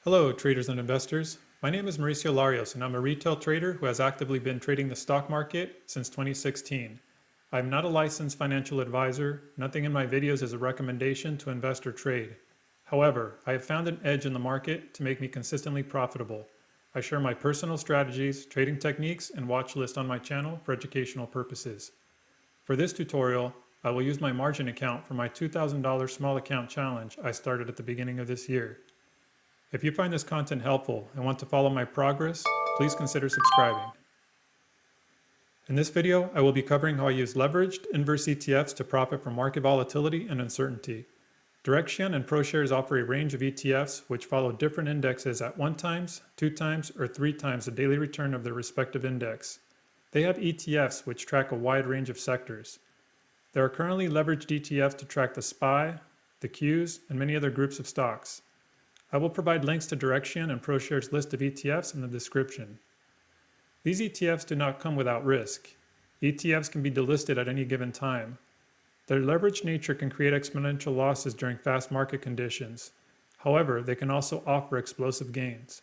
Hello, traders and investors. My name is Mauricio Larios, and I'm a retail trader who has actively been trading the stock market since 2016. I'm not a licensed financial advisor. Nothing in my videos is a recommendation to invest or trade. However, I have found an edge in the market to make me consistently profitable. I share my personal strategies, trading techniques, and watch list on my channel for educational purposes. For this tutorial, I will use my margin account for my $2,000 small account challenge I started at the beginning of this year. If you find this content helpful and want to follow my progress, please consider subscribing. In this video, I will be covering how I use leveraged inverse ETFs to profit from market volatility and uncertainty. Direxion and ProShares offer a range of ETFs which follow different indexes at 1 times, 2 times, or 3 times the daily return of their respective index. They have ETFs which track a wide range of sectors. There are currently leveraged ETFs to track the SPY, the Qs, and many other groups of stocks. I will provide links to Direxion and ProShares' list of ETFs in the description. These ETFs do not come without risk. ETFs can be delisted at any given time. Their leveraged nature can create exponential losses during fast market conditions. However, they can also offer explosive gains.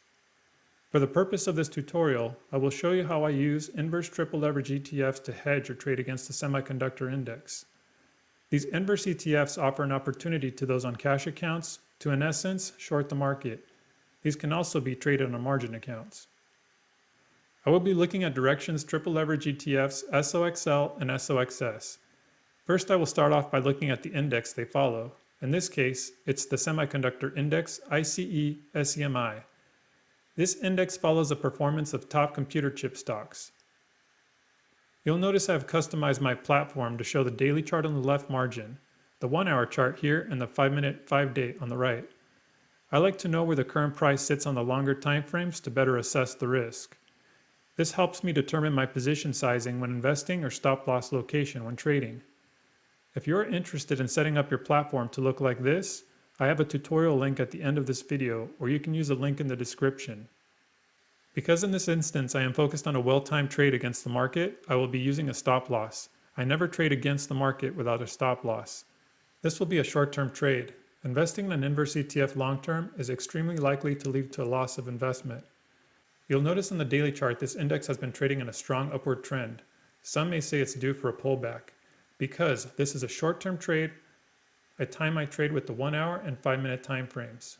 For the purpose of this tutorial, I will show you how I use inverse triple leverage ETFs to hedge or trade against the semiconductor index. These inverse ETFs offer an opportunity to those on cash accounts to, in essence, short the market. These can also be traded on margin accounts. I will be looking at Direxion's triple leverage ETFs SOXL and SOXS. First, I will start off by looking at the index they follow. In this case, it's the semiconductor index ICE SEMI. This index follows the performance of top computer chip stocks. You'll notice I have customized my platform to show the daily chart on the left margin, the 1-hour chart here, and the 5-minute 5-day on the right. I like to know where the current price sits on the longer time frames to better assess the risk. This helps me determine my position sizing when investing or stop loss location when trading. If you're interested in setting up your platform to look like this, I have a tutorial link at the end of this video, or you can use a link in the description. Because in this instance I am focused on a well-timed trade against the market, I will be using a stop loss. I never trade against the market without a stop loss. This will be a short-term trade. Investing in an inverse ETF long-term is extremely likely to lead to a loss of investment. You'll notice in the daily chart this index has been trading in a strong upward trend. Some may say it's due for a pullback. Because this is a short-term trade, I time my trade with the 1-hour and 5-minute time frames.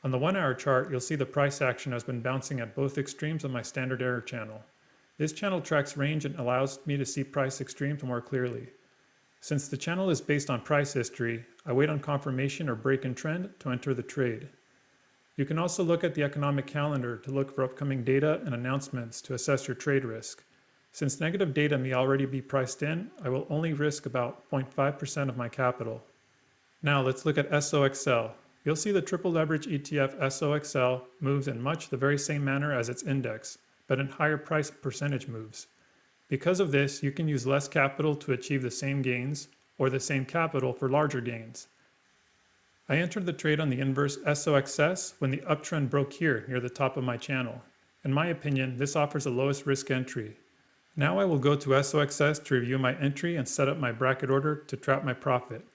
On the 1-hour chart, you'll see the price action has been bouncing at both extremes of my standard error channel. This channel tracks range and allows me to see price extremes more clearly. Since the channel is based on price history, I wait on confirmation or break in trend to enter the trade. You can also look at the economic calendar to look for upcoming data and announcements to assess your trade risk. Since negative data may already be priced in, I will only risk about 0.5% of my capital. Now let's look at SOXL. You'll see the triple leverage ETF SOXL moves in much the very same manner as its index, but in higher price percentage moves. Because of this, you can use less capital to achieve the same gains, or the same capital for larger gains. I entered the trade on the inverse SOXS when the uptrend broke here near the top of my channel. In my opinion, this offers the lowest risk entry. Now I will go to SOXS to review my entry and set up my bracket order to trap my profit.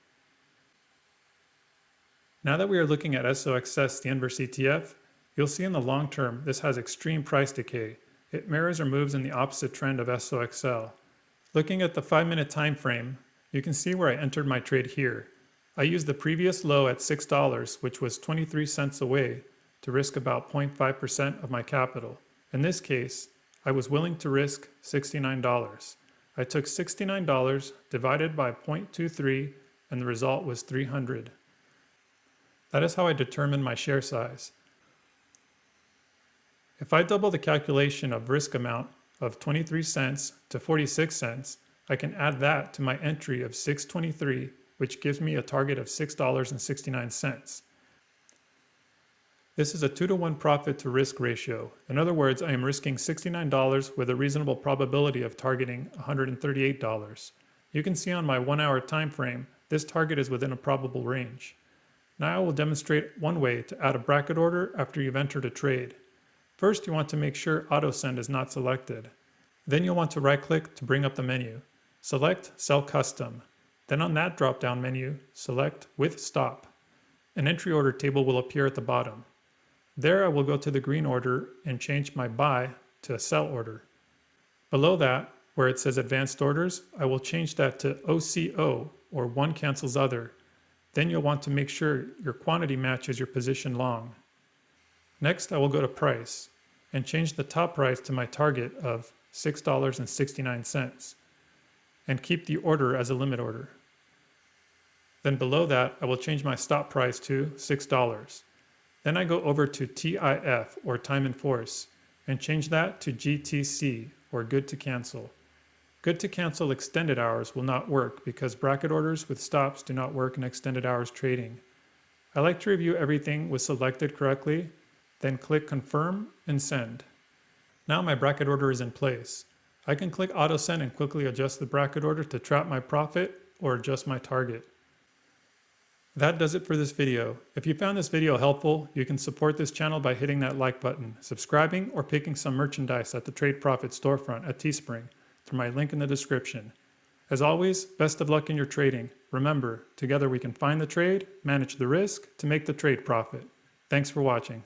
Now that we are looking at SOXS, the inverse ETF, you'll see in the long term this has extreme price decay. It mirrors or moves in the opposite trend of SOXL. Looking at the 5-minute time frame, you can see where I entered my trade here. I used the previous low at $6, which was 23 cents away, to risk about 0.5% of my capital. In this case, I was willing to risk $69. I took $69 divided by 0.23 and the result was 300. That is how I determined my share size. If I double the calculation of risk amount of 23 cents to 46 cents, I can add that to my entry of 623, which gives me a target of $6.69. This is a 2-to-1 profit to risk ratio. In other words, I am risking $69 with a reasonable probability of targeting $138. You can see on my 1-hour time frame, this target is within a probable range. Now I will demonstrate one way to add a bracket order after you've entered a trade. First, you want to make sure Auto Send is not selected. Then you'll want to right-click to bring up the menu. Select Sell Custom. Then on that drop-down menu, select With Stop. An entry order table will appear at the bottom. There I will go to the green order and change my buy to a sell order. Below that, where it says advanced orders, I will change that to OCO, or one cancels other. Then you'll want to make sure your quantity matches your position long. Next, I will go to price and change the top price to my target of $6.69 and keep the order as a limit order. Then below that, I will change my stop price to $6. Then I go over to TIF, or time in force, and change that to GTC, or good to cancel. Good to cancel extended hours will not work because bracket orders with stops do not work in extended hours trading. I like to review everything was selected correctly, then click confirm and send. Now my bracket order is in place. I can click auto send and quickly adjust the bracket order to trap my profit or adjust my target. That does it for this video. If you found this video helpful, you can support this channel by hitting that like button, subscribing, or picking some merchandise at the Trade Profit storefront at Teespring through my link in the description. As always, best of luck in your trading. Remember, together we can find the trade, manage the risk to make the trade profit. Thanks for watching.